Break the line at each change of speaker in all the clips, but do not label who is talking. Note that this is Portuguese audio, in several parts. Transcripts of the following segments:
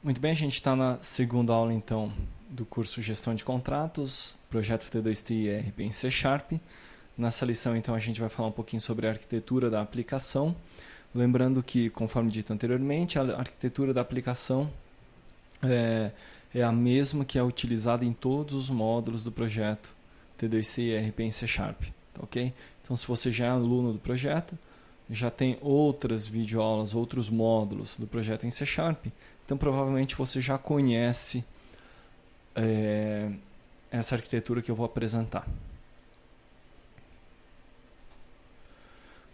Muito bem, a gente está na segunda aula então do curso Gestão de Contratos, projeto T2T e ERP em C Sharp. Nessa lição então a gente vai falar um pouquinho sobre a arquitetura da aplicação. Lembrando que, conforme dito anteriormente, a arquitetura da aplicação é a mesma que é utilizada em todos os módulos do projeto T2T e ERP em C Sharp. Tá, ok? Então, se você já é aluno do projeto, já tem outras videoaulas, outros módulos do projeto em C Sharp, então provavelmente você já conhece essa arquitetura que eu vou apresentar.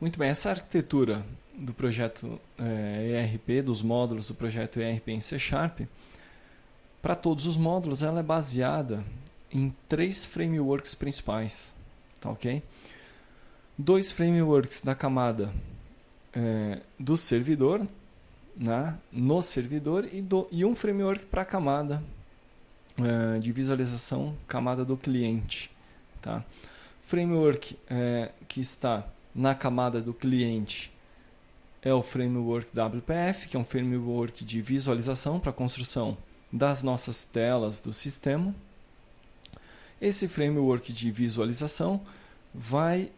Muito bem, essa arquitetura do projeto ERP, dos módulos do projeto ERP em C Sharp, para todos os módulos ela é baseada em 3 frameworks principais, tá, ok? 2 frameworks da camada do servidor, né, no servidor, e um framework para a camada de visualização, camada do cliente. Tá? Framework que está na camada do cliente é o framework WPF, que é um framework de visualização para a construção das nossas telas do sistema. Esse framework de visualização vai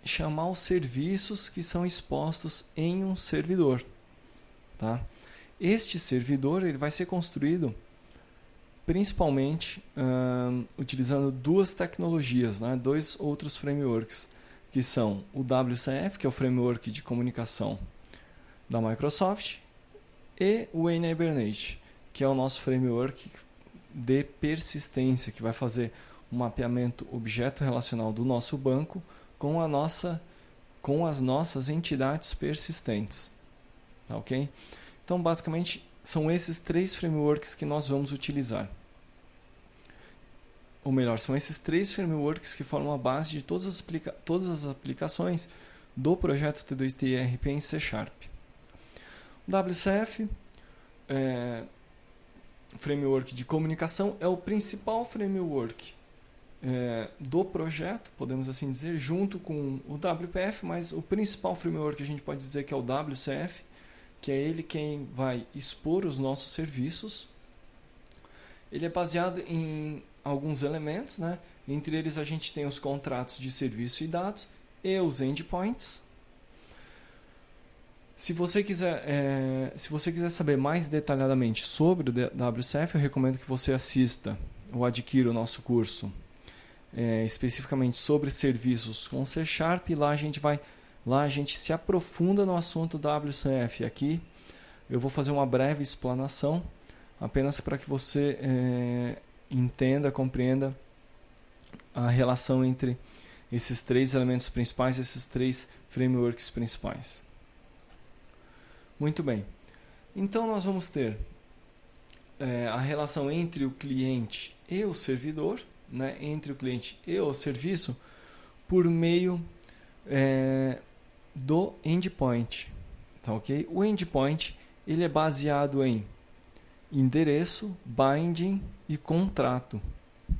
chamar os serviços que são expostos em um servidor. Tá? Este servidor ele vai ser construído principalmente utilizando 2 tecnologias, né? 2 outros frameworks, que são o WCF, que é o framework de comunicação da Microsoft, e o NHibernate, que é o nosso framework de persistência, que vai fazer um mapeamento objeto relacional do nosso banco com as nossas entidades persistentes. Tá, ok? Então, basicamente, são esses 3 frameworks que nós vamos utilizar. Ou melhor, são esses 3 frameworks que formam a base de todas as aplicações do projeto T2T ERP em C Sharp. O WCF, framework de comunicação, é o principal framework do projeto, podemos assim dizer, junto com o WPF, mas o principal framework a gente pode dizer que é o WCF, que é ele quem vai expor os nossos serviços. Ele é baseado em alguns elementos, né? Entre eles a gente tem os contratos de serviço e dados e os endpoints. Se você quiser saber mais detalhadamente sobre o WCF, eu recomendo que você assista ou adquira o nosso curso especificamente sobre serviços com C Sharp, e lá a gente se aprofunda no assunto WCF. Aqui eu vou fazer uma breve explanação, apenas para que você entenda, compreenda a relação entre esses 3 elementos principais, esses 3 frameworks principais. Muito bem. Então nós vamos ter a relação entre o cliente e o servidor, né, entre o cliente e o serviço, por meio do endpoint. Tá, ok? O endpoint ele é baseado em endereço, binding e contrato.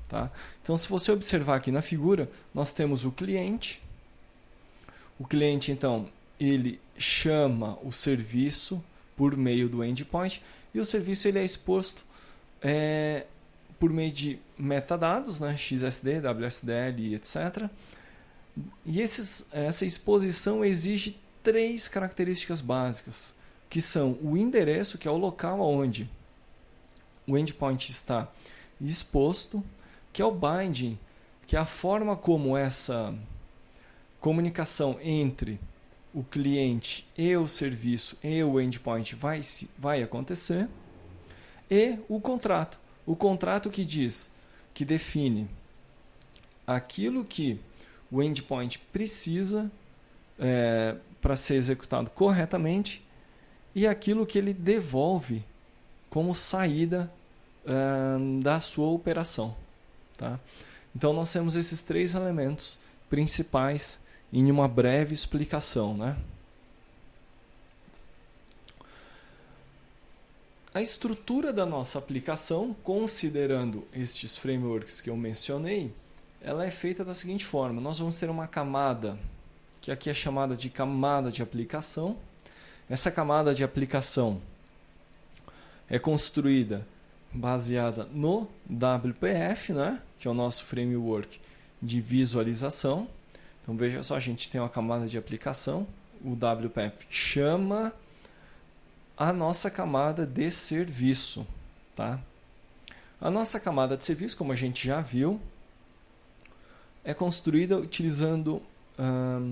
Tá? Então, se você observar aqui na figura, nós temos o cliente. O cliente, então, ele chama o serviço por meio do endpoint, e o serviço ele é exposto por meio de metadados, né? XSD, WSDL, etc. E essa exposição exige 3 características básicas, que são o endereço, que é o local onde o endpoint está exposto, que é o binding, que é a forma como essa comunicação entre o cliente e o serviço e o endpoint vai acontecer, e o contrato. O contrato que define aquilo que o endpoint precisa para ser executado corretamente e aquilo que ele devolve como saída da sua operação. Tá? Então nós temos esses 3 elementos principais em uma breve explicação, né? A estrutura da nossa aplicação, considerando estes frameworks que eu mencionei, ela é feita da seguinte forma. Nós vamos ter uma camada, que aqui é chamada de camada de aplicação. Essa camada de aplicação é construída baseada no WPF, né? Que é o nosso framework de visualização. Então veja só, a gente tem uma camada de aplicação, o WPF chama a nossa camada de serviço, tá? A nossa camada de serviço, como a gente já viu, é construída utilizando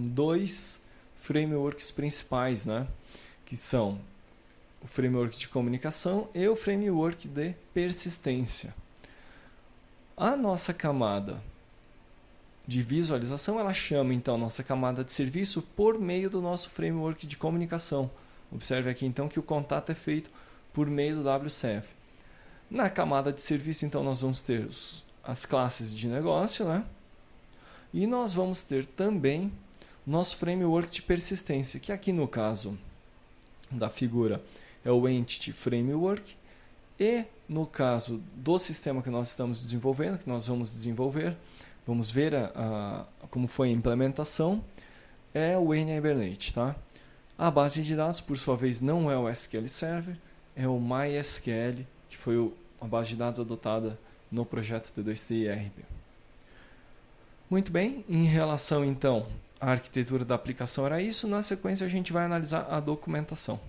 dois frameworks principais, né? Que são o framework de comunicação e o framework de persistência. A nossa camada de visualização, ela chama então a nossa camada de serviço por meio do nosso framework de comunicação. Observe aqui então que o contato é feito por meio do WCF. Na camada de serviço, então, nós vamos ter as classes de negócio, né? E nós vamos ter também o nosso framework de persistência, que aqui no caso da figura é o Entity Framework, e no caso do sistema que nós estamos desenvolvendo, que nós vamos desenvolver, vamos ver como foi a implementação, é o N-Hibernate, tá? A base de dados, por sua vez, não é o SQL Server, é o MySQL, que foi a base de dados adotada no projeto T2T IRB. Muito bem, em relação então à arquitetura da aplicação era isso, na sequência a gente vai analisar a documentação.